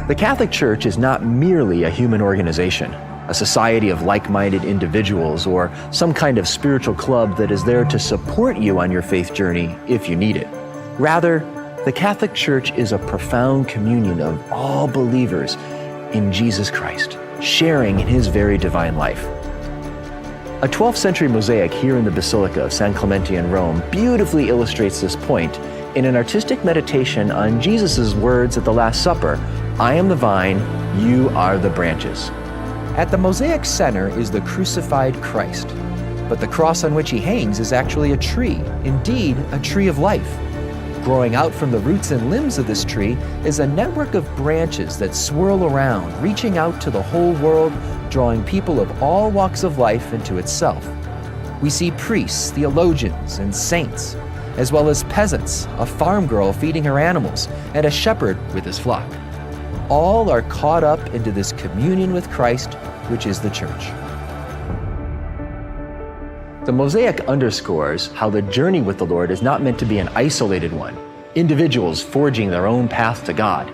The Catholic Church is not merely a human organization, a society of like-minded individuals, or some kind of spiritual club that is there to support you on your faith journey if you need it. Rather, the Catholic Church is a profound communion of all believers in Jesus Christ, sharing in His very divine life. A 12th century mosaic here in the Basilica of San Clemente in Rome beautifully illustrates this point in an artistic meditation on Jesus' words at the Last Supper, "I am the vine, you are the branches." At the mosaic's center is the crucified Christ, but the cross on which He hangs is actually a tree, indeed a tree of life. Growing out from the roots and limbs of this tree is a network of branches that swirl around, reaching out to the whole world, drawing people of all walks of life into itself. We see priests, theologians, and saints, as well as peasants, a farm girl feeding her animals, and a shepherd with his flock. All are caught up into this communion with Christ, which is the church. The mosaic underscores how the journey with the Lord is not meant to be an isolated one, individuals forging their own path to God.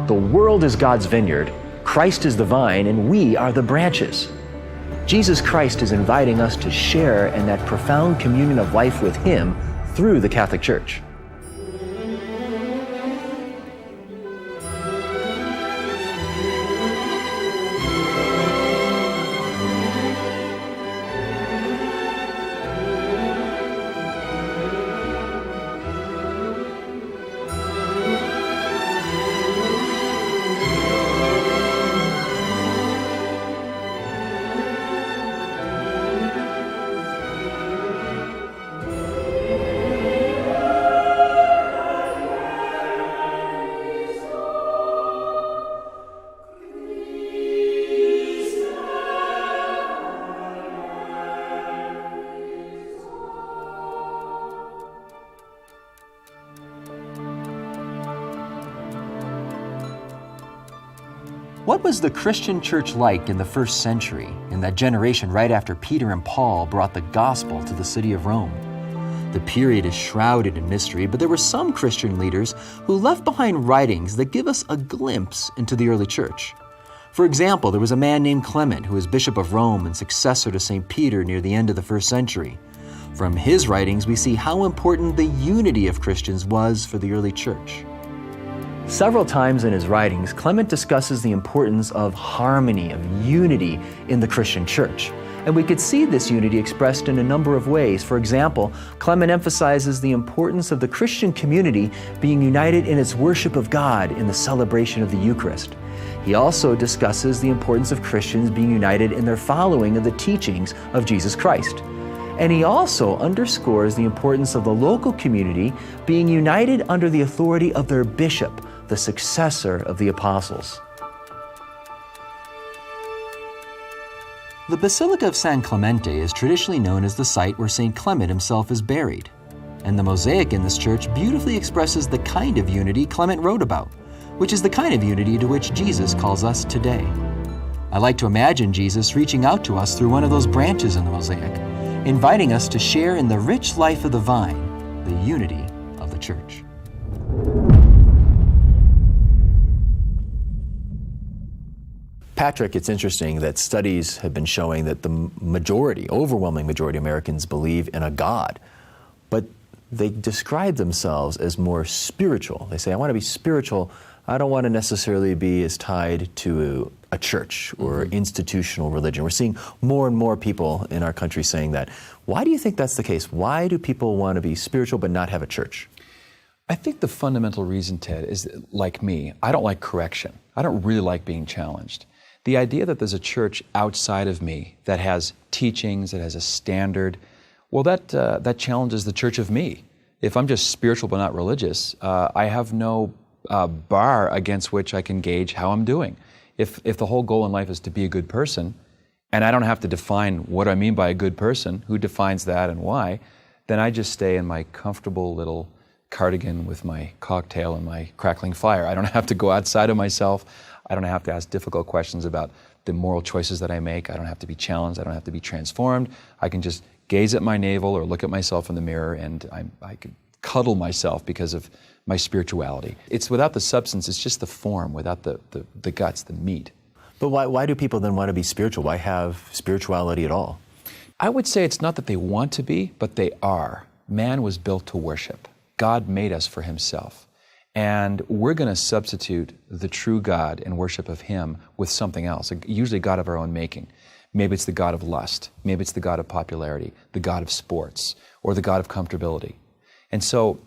The world is God's vineyard, Christ is the vine, and we are the branches. Jesus Christ is inviting us to share in that profound communion of life with Him through the Catholic Church. What was the Christian church like in the first century, in that generation right after Peter and Paul brought the gospel to the city of Rome? The period is shrouded in mystery, but there were some Christian leaders who left behind writings that give us a glimpse into the early church. For example, there was a man named Clement who was Bishop of Rome and successor to St. Peter near the end of the first century. From his writings, we see how important the unity of Christians was for the early church. Several times in his writings, Clement discusses the importance of harmony, of unity in the Christian church. And we could see this unity expressed in a number of ways. For example, Clement emphasizes the importance of the Christian community being united in its worship of God in the celebration of the Eucharist. He also discusses the importance of Christians being united in their following of the teachings of Jesus Christ. And he also underscores the importance of the local community being united under the authority of their bishop, the successor of the apostles. The Basilica of San Clemente is traditionally known as the site where St. Clement himself is buried. And the mosaic in this church beautifully expresses the kind of unity Clement wrote about, which is the kind of unity to which Jesus calls us today. I like to imagine Jesus reaching out to us through one of those branches in the mosaic, inviting us to share in the rich life of the vine, the unity of the church. Patrick, it's interesting that studies have been showing that the overwhelming majority of Americans believe in a God, but they describe themselves as more spiritual. They say, I want to be spiritual. I don't want to necessarily be as tied to a church or institutional religion. We're seeing more and more people in our country saying that. Why do you think that's the case? Why do people want to be spiritual but not have a church? I think the fundamental reason, Ted, is like me, I don't like correction. I don't really like being challenged. The idea that there's a church outside of me that has teachings, that has a standard, well, that challenges the church of me. If I'm just spiritual but not religious, I have no bar against which I can gauge how I'm doing. If the whole goal in life is to be a good person, and I don't have to define what I mean by a good person, who defines that and why, then I just stay in my comfortable little cardigan with my cocktail and my crackling fire. I don't have to go outside of myself. I don't have to ask difficult questions about the moral choices that I make. I don't have to be challenged. I don't have to be transformed. I can just gaze at my navel or look at myself in the mirror, and I could cuddle myself because of my spirituality. It's without the substance, it's just the form, without the guts, the meat. But why do people then want to be spiritual? Why have spirituality at all? I would say it's not that they want to be, but they are. Man was built to worship. God made us for himself. And we're going to substitute the true God and worship of him with something else, usually a God of our own making. Maybe it's the God of lust. Maybe it's the God of popularity, the God of sports, or the God of comfortability. And so,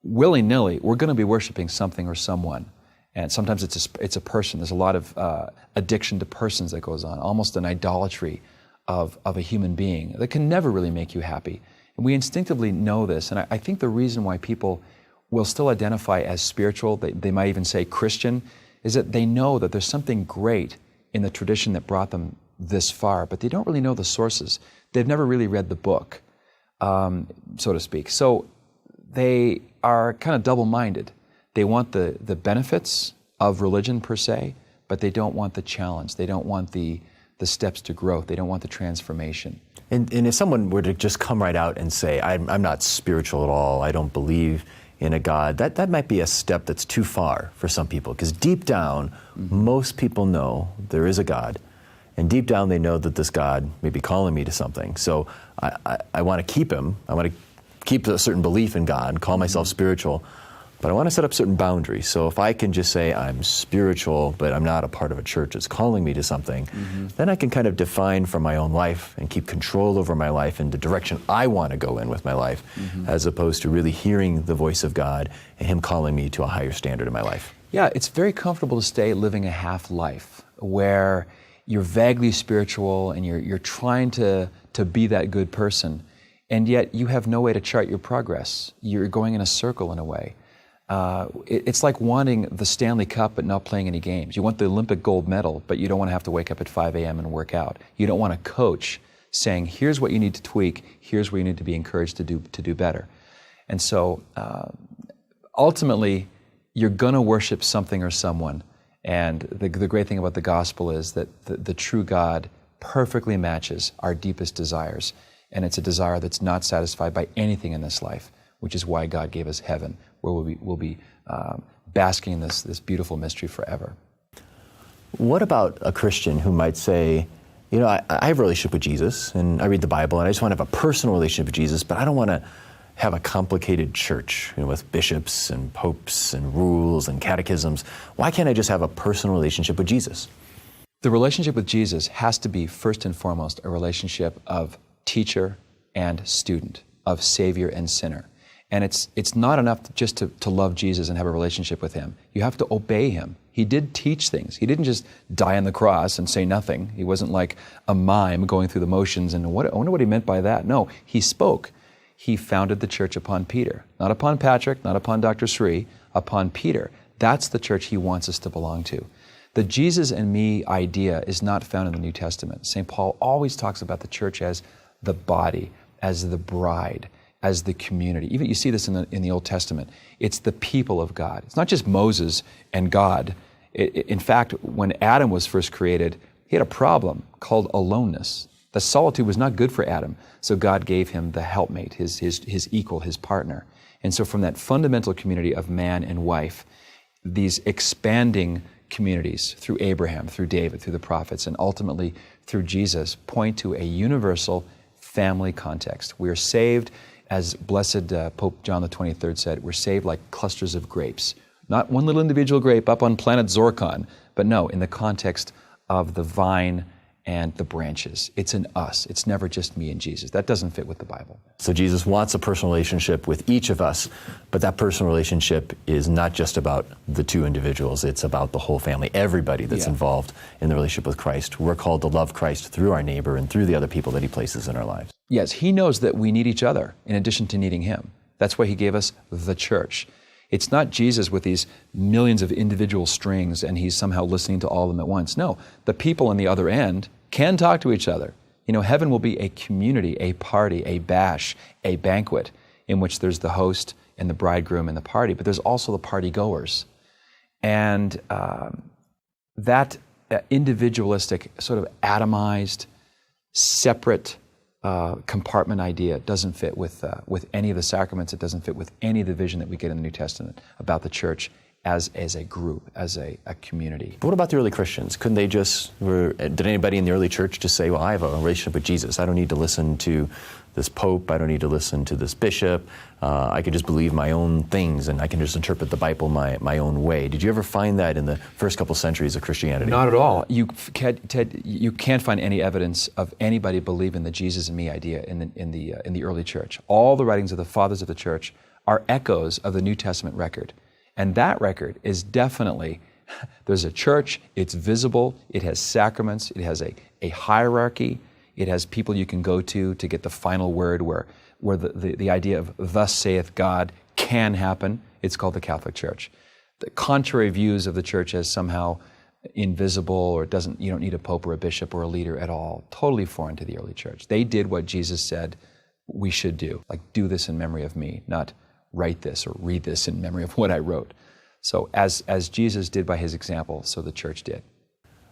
willy-nilly, we're going to be worshiping something or someone. And sometimes it's a person. There's a lot of addiction to persons that goes on, almost an idolatry of a human being that can never really make you happy. And we instinctively know this. And I think the reason why people will still identify as spiritual, they might even say Christian, is that they know that there's something great in the tradition that brought them this far, but they don't really know the sources. They've never really read the book, so to speak. So they are kind of double-minded. They want the benefits of religion per se, but they don't want the challenge. They don't want the steps to growth. They don't want the transformation. And if someone were to just come right out and say, I'm not spiritual at all, I don't believe in a God, that might be a step that's too far for some people, because deep down, most people know there is a God, and deep down they know that this God may be calling me to something. So I want to keep him, I want to keep a certain belief in God, call myself spiritual, but I want to set up certain boundaries. So if I can just say I'm spiritual, but I'm not a part of a church that's calling me to something, then I can kind of define for my own life and keep control over my life in the direction I want to go in with my life, as opposed to really hearing the voice of God and him calling me to a higher standard in my life. Yeah, it's very comfortable to stay living a half life where you're vaguely spiritual and you're trying to be that good person, and yet you have no way to chart your progress. You're going in a circle in a way. It's like wanting the Stanley Cup but not playing any games. You want the Olympic gold medal, but you don't want to have to wake up at 5 a.m. and work out. You don't want a coach saying, here's what you need to tweak, here's where you need to be encouraged to do better. And so ultimately, you're going to worship something or someone. And the great thing about the gospel is that the true God perfectly matches our deepest desires. And it's a desire that's not satisfied by anything in this life, which is why God gave us heaven, where we'll be basking in this beautiful mystery forever. What about a Christian who might say, you know, I have a relationship with Jesus, and I read the Bible, and I just want to have a personal relationship with Jesus, but I don't want to have a complicated church, you know, with bishops and popes and rules and catechisms. Why can't I just have a personal relationship with Jesus? The relationship with Jesus has to be, first and foremost, a relationship of teacher and student, of Savior and sinner. And it's not enough just to love Jesus and have a relationship with him. You have to obey him. He did teach things. He didn't just die on the cross and say nothing. He wasn't like a mime going through the motions and I wonder what he meant by that. No, he spoke. He founded the church upon Peter. Not upon Patrick, not upon Dr. Sri, upon Peter. That's the church he wants us to belong to. The Jesus and me idea is not found in the New Testament. St. Paul always talks about the church as the body, as the bride, as the community. Even you see this in the Old Testament. It's the people of God. It's not just Moses and God. In fact, when Adam was first created, he had a problem called aloneness. The solitude was not good for Adam, so God gave him the helpmate, his equal, his partner. And so from that fundamental community of man and wife, these expanding communities through Abraham, through David, through the prophets, and ultimately through Jesus point to a universal family context. We are saved, as blessed Pope John the 23rd said, we're saved like clusters of grapes. Not one little individual grape up on planet Zorkon, but no, in the context of the vine and the branches. It's in us. It's never just me and Jesus. That doesn't fit with the Bible. So Jesus wants a personal relationship with each of us, but that personal relationship is not just about the two individuals. It's about the whole family, everybody that's involved in the relationship with Christ. We're called to love Christ through our neighbor and through the other people that he places in our lives. Yes, he knows that we need each other in addition to needing him. That's why he gave us the church. It's not Jesus with these millions of individual strings and he's somehow listening to all of them at once. No, the people on the other end can talk to each other. You know, heaven will be a community, a party, a bash, a banquet in which there's the host and the bridegroom and the party, but there's also the party goers. And that individualistic, sort of atomized, separate compartment idea. It doesn't fit with any of the sacraments. It doesn't fit with any of the vision that we get in the New Testament about the church as a group, as a community. But what about the early Christians? Couldn't they did anybody in the early church just say, well, I have a relationship with Jesus. I don't need to listen to this pope. I don't need to listen to this bishop. I could just believe my own things, and I can just interpret the Bible my own way. Did you ever find that in the first couple centuries of Christianity? Not at all. Ted, you can't find any evidence of anybody believing the Jesus and me idea in the early church. All the writings of the fathers of the church are echoes of the New Testament record. And that record is definitely, there's a church, it's visible, it has sacraments, it has a hierarchy, it has people you can go to get the final word where the idea of thus saith God can happen. It's called the Catholic Church. The contrary views of the church as somehow invisible or you don't need a pope or a bishop or a leader at all, totally foreign to the early church. They did what Jesus said we should do, like do this in memory of me, not write this or read this in memory of what I wrote. So as Jesus did by his example, so the church did.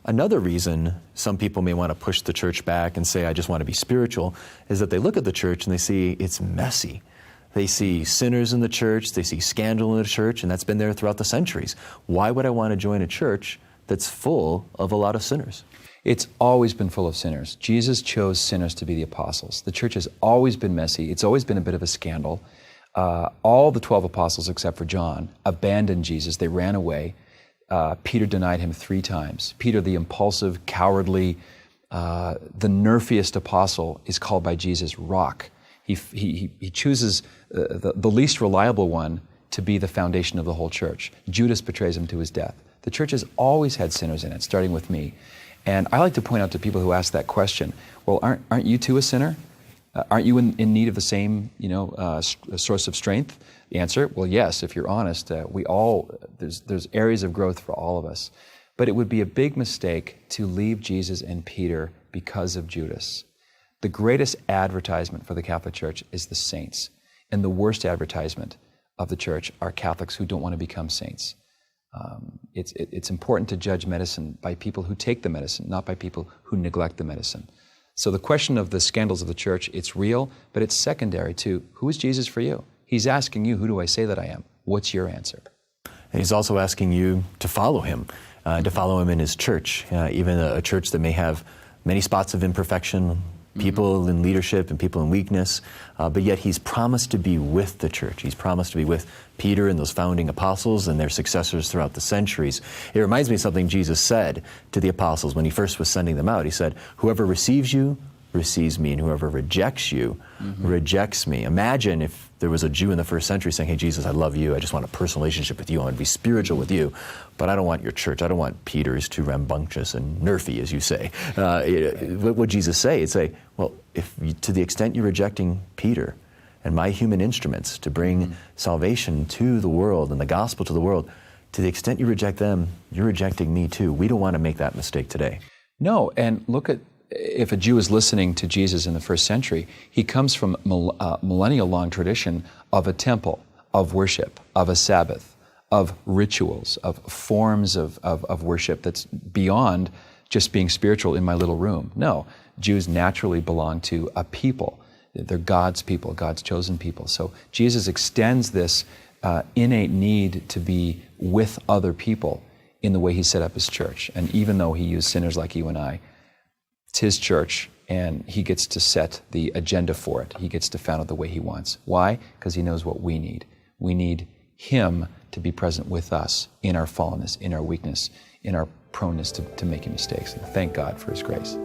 Another reason some people may want to push the church back and say, I just want to be spiritual, is that they look at the church and they see it's messy. They see sinners in the church, they see scandal in the church, and that's been there throughout the centuries. Why would I want to join a church that's full of a lot of sinners? It's always been full of sinners. Jesus chose sinners to be the apostles. The church has always been messy. It's always been a bit of a scandal. All the 12 apostles, except for John, abandoned Jesus. They ran away. Peter denied him 3 times. Peter, the impulsive, cowardly, the nerfiest apostle, is called by Jesus rock. He chooses the least reliable one to be the foundation of the whole church. Judas betrays him to his death. The church has always had sinners in it, starting with me. And I like to point out to people who ask that question, well, aren't you too a sinner? Aren't you in need of the same, source of strength? The answer, well, yes, if you're honest. There's areas of growth for all of us. But it would be a big mistake to leave Jesus and Peter because of Judas. The greatest advertisement for the Catholic Church is the saints. And the worst advertisement of the church are Catholics who don't want to become saints. It's important to judge medicine by people who take the medicine, not by people who neglect the medicine. So the question of the scandals of the church, it's real, but it's secondary to who is Jesus for you? He's asking you, who do I say that I am? What's your answer? And he's also asking you to follow him in his church, even a church that may have many spots of imperfection, people in leadership and people in weakness, but yet he's promised to be with the church. He's promised to be with Peter and those founding apostles and their successors throughout the centuries. It reminds me of something Jesus said to the apostles when he first was sending them out. He said, whoever receives you receives me, and whoever rejects you rejects me. Imagine if there was a Jew in the first century saying, hey, Jesus, I love you. I just want a personal relationship with you. I want to be spiritual with you, but I don't want your church. I don't want Peter's too rambunctious and nerfy, as you say. What would Jesus say? He'd say, well, to the extent you're rejecting Peter and my human instruments to bring salvation to the world and the gospel to the world, to the extent you reject them, you're rejecting me too. We don't want to make that mistake today. No, and look at, if a Jew is listening to Jesus in the first century, he comes from a millennial-long tradition of a temple, of worship, of a Sabbath, of rituals, of forms of worship that's beyond just being spiritual in my little room. No, Jews naturally belong to a people. They're God's people, God's chosen people. So Jesus extends this innate need to be with other people in the way he set up his church. And even though he used sinners like you and I, it's his church, and he gets to set the agenda for it. He gets to found it the way he wants. Why? Because he knows what we need. We need him to be present with us in our fallenness, in our weakness, in our proneness to making mistakes. And thank God for his grace.